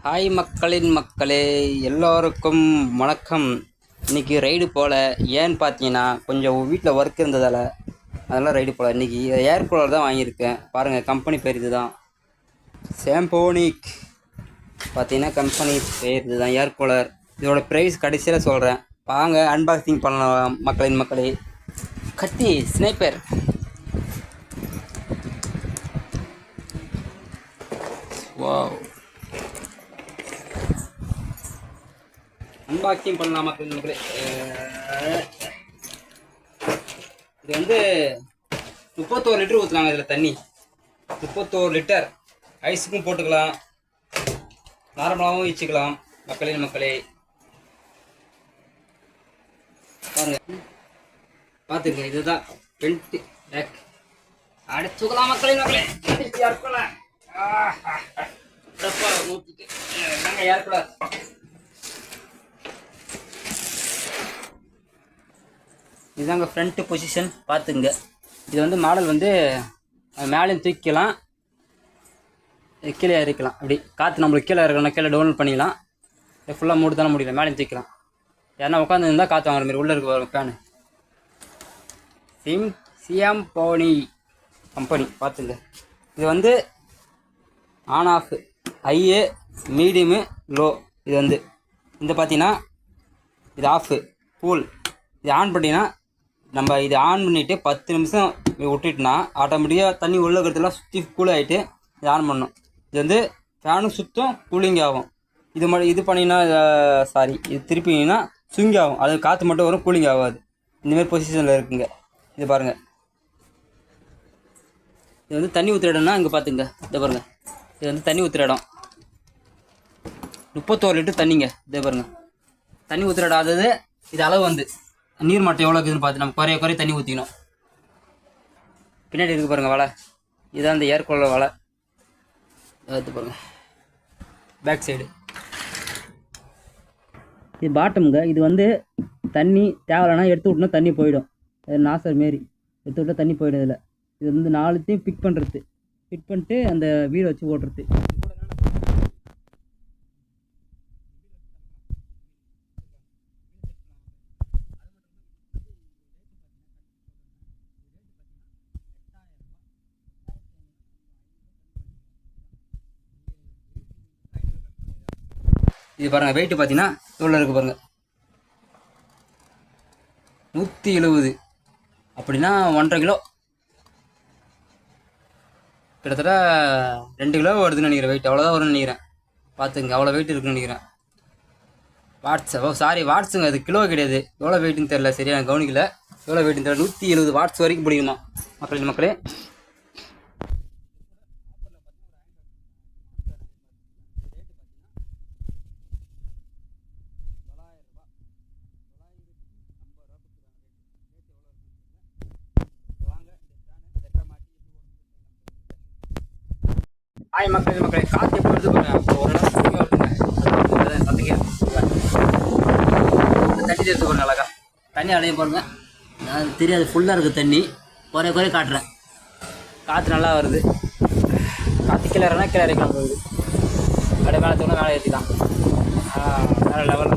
Hi மக்களின் மக்களே, எல்லோருக்கும் வணக்கம். இன்றைக்கி ரைடு போல். ஏன்னு பார்த்தீங்கன்னா கொஞ்சம் வீட்டில் ஒர்க் இருந்ததால் அதெல்லாம் ரைடு போல். இன்றைக்கி ஏர் கூலர் தான் வாங்கியிருக்கேன். பாருங்கள், கம்பெனி பேர் இது தான், சாம்போனிக். பார்த்தீங்கன்னா கம்பெனி பேர் இது தான், ஏர் கூலர். இதோட ப்ரைஸ் கடைசியில் சொல்கிறேன், வாங்க அன்பாக்சிங் பண்ணலாம் மக்களின் மக்களே. கத்தி ஸ்னைப்பர், வாவ், அன்பாக்சிங் பண்ணலாம் மக்கள் மக்களே. இது வந்து 31 லிட்டர் ஊற்றுலாங்க இதில் தண்ணி. 31 லிட்டர். ஐஸுக்கும் போட்டுக்கலாம், நார்மலாகவும் வச்சுக்கலாம் மக்களின் மக்களே. பாருங்க, பார்த்துங்க, இதுதான் பெல்ட் பேக். அடைச்சுக்கலாம் மக்களின் மக்களே. ஏற்கூடாது. இதுதாங்க ஃப்ரண்ட் பொசிஷன். பார்த்துங்க, இது வந்து மாடல் வந்து மேலேயும் தூக்கிக்கலாம், கீழே இறக்கலாம். அப்படி காற்று நம்மளுக்கு கீழே இருக்கணும், கீழே டவுன்லோட் பண்ணிக்கலாம். ஃபுல்லாக மூடு தானே முடியல, மேலேயும் தூக்கலாம். யாருன்னா உட்காந்து இருந்தால் காற்று வாங்குற மாதிரி உள்ளே இருக்க வரும் ஃபேனு. சாம்போனி கம்பெனி. பார்த்துங்க, இது வந்து ஆன் ஆஃப், ஹையு, மீடியமு, லோ. இது வந்து இந்த பார்த்தீங்கன்னா இது ஆஃபு, கூல். இது ஆன் பண்ணிங்கன்னா நம்ம இது ஆன் பண்ணிவிட்டு 10 நிமிஷம் விட்டுட்டுனா ஆட்டோமேட்டிக்காக தண்ணி உள்ள இருக்கிறதுலாம் சுற்றி கூல் ஆகிட்டு இது ஆன் பண்ணணும். இது வந்து ஃபேனும் சுத்தம், கூலிங் ஆகும். இது பண்ணிங்கன்னா இது திருப்பிங்கன்னா சுங்கி ஆகும். அது காற்று மட்டும் வரும், கூலிங் ஆகாது. இந்தமாரி பொசிஷனில் இருக்குங்க. இது பாருங்கள், இது வந்து தண்ணி ஊற்றுற இடம்னா இங்கே பார்த்துங்க. இதை பாருங்கள், இது வந்து தண்ணி ஊற்றுற இடம். 31 லிட்டர் தண்ணிங்க. இதே பாருங்கள், தண்ணி ஊற்றுற இடம். அதாவது இது அளவு வந்து நீர் மட்டம் எவ்வளோ இருக்குதுன்னு பார்த்து நம்ம குறைய தண்ணி ஊற்றிக்கணும். பின்னாடி இருக்குது பாருங்கள் வலை, இதுதான் இந்த ஏர் கூலர் வலை. அது பாருங்கள், பேக் சைடு. இது பாட்டமுங்க. இது வந்து தண்ணி தேவையில்லைனா எடுத்து விட்டோம்னா தண்ணி போயிடும். அது நாசர் மாரி எடுத்து விட்டால் தண்ணி போயிடும். இதில் இது வந்து 4த்தையும் ஃபிட் பண்ணுறது, ஃபிட் பண்ணிட்டு அந்த வீடை வச்சு ஓட்டுறது. இது பாருங்கள், வெயிட்டு பார்த்தீங்கன்னா எவ்வளோ இருக்குது பாருங்கள், 170. அப்படின்னா 1.5 கிலோ, கிட்டத்தட்ட 2 கிலோ வருதுன்னு நினைக்கிறேன். வெயிட் அவ்வளோதான் வரும்னு நினைக்கிறேன். பார்த்துங்க, அவ்வளோ வெயிட் இருக்குன்னு நினைக்கிறேன். வாட்ஸுங்க, அது கிலோ கிடையாது. எவ்வளோ வெயிட்டுன்னு தெரில, சரியா நான் கவனிக்கல. எவ்வளோ வெயிட்டுன்னு தெரியல. 170 வாட்ஸ் வரைக்கும் பிடிக்குமா மக்களே. ஹாய் மக்களே, காற்று எப்படி வருது பாருங்க. ஒரு நாள் தண்ணி எடுத்து பாருங்க, அழகா தண்ணி அடையும் பாருங்க. அது தெரியாது, ஃபுல்லாக இருக்குது தண்ணி. குறைய காட்டுறேன். காற்று நல்லா வருது. காற்று கீழே இறக்கலாம் போகுது. அப்படியே மேலே தூணை மேலே ஏற்றிக்கலாம். வேறு லெவல்.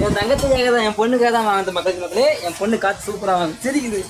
என் தங்கத்துக்காக தான், என் பொண்ணுக்காக தான் வாங்குது மக்களே. என் பொண்ணு காற்று சூப்பராக வாங்க சிரிக்குது.